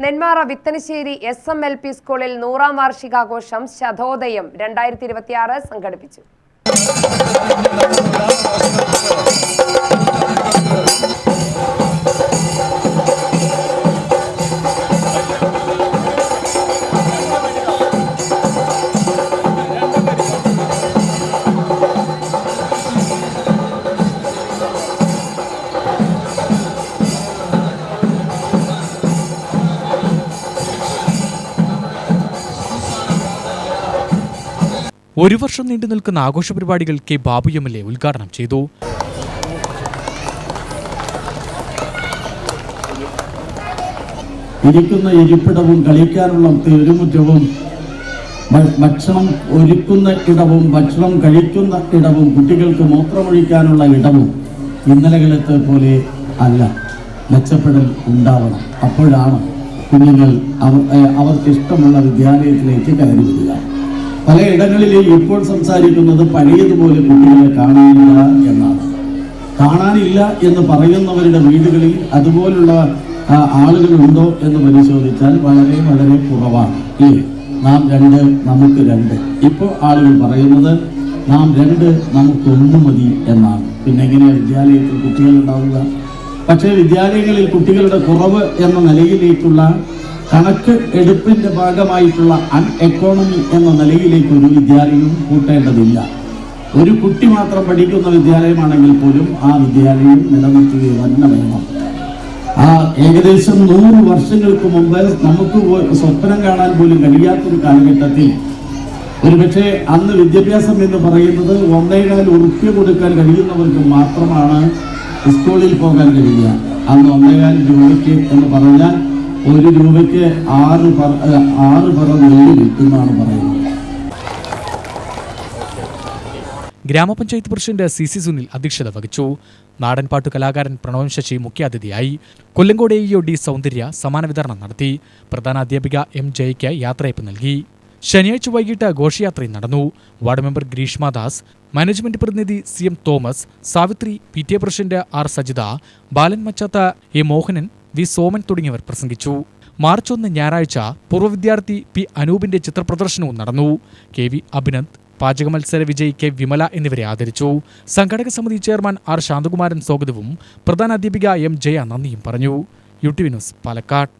Nenmara Vithanasseri SMLP സ്കൂളിൽ 100ാം വാർഷികാഘോഷം ശതോദയം 2026 സംഘടിപ്പിച്ചു. ഒരു വർഷം നീണ്ടു നിൽക്കുന്ന ആഘോഷ പരിപാടികൾ കെ ബാബു MLA ഉദ്ഘാടനം ചെയ്തു. ഇരിക്കുന്ന ഇരിപ്പിടവും കളിക്കാനുള്ള തെരുമുറ്റവും ഭക്ഷണം ഒരുക്കുന്ന ഇടവും ഭക്ഷണം കഴിക്കുന്ന ഇടവും കുട്ടികൾക്ക് മൂത്രമൊഴിക്കാനുള്ള ഇടവും ഇന്നലകളത്തെ പോലെ അല്ല. മെച്ചപ്പെടൽ ഉണ്ടാവണം. അപ്പോഴാണ് കുഞ്ഞുങ്ങൾ അവർക്കിഷ്ടമുള്ള വിദ്യാലയത്തിലേക്ക് കയറി വരിക. പലയിടങ്ങളിലും ഇപ്പോൾ സംസാരിക്കുന്നത് പഴയതുപോലെ കുട്ടികളെ കാണാനില്ല എന്നാണ്. കാണാനില്ല എന്ന് പറയുന്നവരുടെ വീടുകളിൽ അതുപോലുള്ള ആളുകളുണ്ടോ എന്ന് പരിശോധിച്ചാൽ വളരെ വളരെ കുറവാണ്. നാം 2 നമുക്ക് 2. ഇപ്പോൾ ആളുകൾ പറയുന്നത് നാം 2 നമുക്ക് 1 മതി എന്നാണ്. പിന്നെ എങ്ങനെയാണ് വിദ്യാലയത്തിൽ കുട്ടികൾ ഉണ്ടാവുക? പക്ഷേ വിദ്യാലയങ്ങളിൽ കുട്ടികളുടെ കുറവ് എന്ന നിലയിലേക്കുള്ള കണക്ക് എടുപ്പിന്റെ ഭാഗമായിട്ടുള്ള എക്കോണമി എന്ന നിലയിലേക്ക് ഒരു വിദ്യാലയവും കൂട്ടേണ്ടതില്ല. ഒരു കുട്ടി മാത്രം പഠിക്കുന്ന വിദ്യാലയമാണെങ്കിൽ പോലും ആ വിദ്യാലയം നിലനിർത്തുകയും തന്നെ വേണം. ഏകദേശം 100 വർഷങ്ങൾക്ക് മുമ്പ് നമുക്ക് സ്വപ്നം കാണാൻ പോലും കഴിയാത്തൊരു കാലഘട്ടത്തിൽ ഒരുപക്ഷെ അന്ന് വിദ്യാഭ്യാസം എന്ന് പറയുന്നത് 1.25 ഉറുപ്പ്യ കൊടുക്കാൻ കഴിയുന്നവർക്ക് മാത്രമാണ് സ്കൂളിൽ പോകാൻ കഴിയുക. അന്ന് 1.25 രൂപയ്ക്ക് എന്ന് പറഞ്ഞാൽ 1 രൂപയ്ക്ക് 6 പറ നെല്ല് കിട്ടുമെന്നാണ് പറയുന്നത്. ഗ്രാമപഞ്ചായത്ത് പ്രസിഡന്റ് CC സുനിൽ അധ്യക്ഷത വഹിച്ചു. നാടൻപാട്ടു കലാകാരൻ പ്രണവം ശശി മുഖ്യാതിഥിയായി. കൊല്ലങ്കോട് AEO D സൗന്ദര്യ സമ്മാന വിതരണം നടത്തി. പ്രധാന അധ്യാപിക M ജയയ്ക്ക് യാത്രയയപ്പ് നൽകി. ശനിയാഴ്ച വൈകിട്ട് ഘോഷയാത്രയും നടന്നു. വാർഡ് മെമ്പർ ഗ്രീഷ്മദാസ്, മാനേജ്മെന്റ് പ്രതിനിധി CM Thomas, Savithri, PTA president R Sajitha, Balan Machatha, A Mohanan, V Soman തുടങ്ങിയവർ പ്രസംഗിച്ചു. മാർച്ച് 1 ഞായറാഴ്ച പൂർവ്വ വിദ്യാർത്ഥി P അനൂപിന്റെ ചിത്രപ്രദർശനവും നടന്നു. KV അഭിനന്ദ്, പാചക മത്സര വിജയി K വിമല എന്നിവരെ ആദരിച്ചു. സംഘാടക സമിതി ചെയർമാൻ R ശാന്തകുമാരൻ സ്വാഗതവും പ്രധാന അധ്യാപിക M ജയ നന്ദിയും പറഞ്ഞു. UTV news, Palakkad.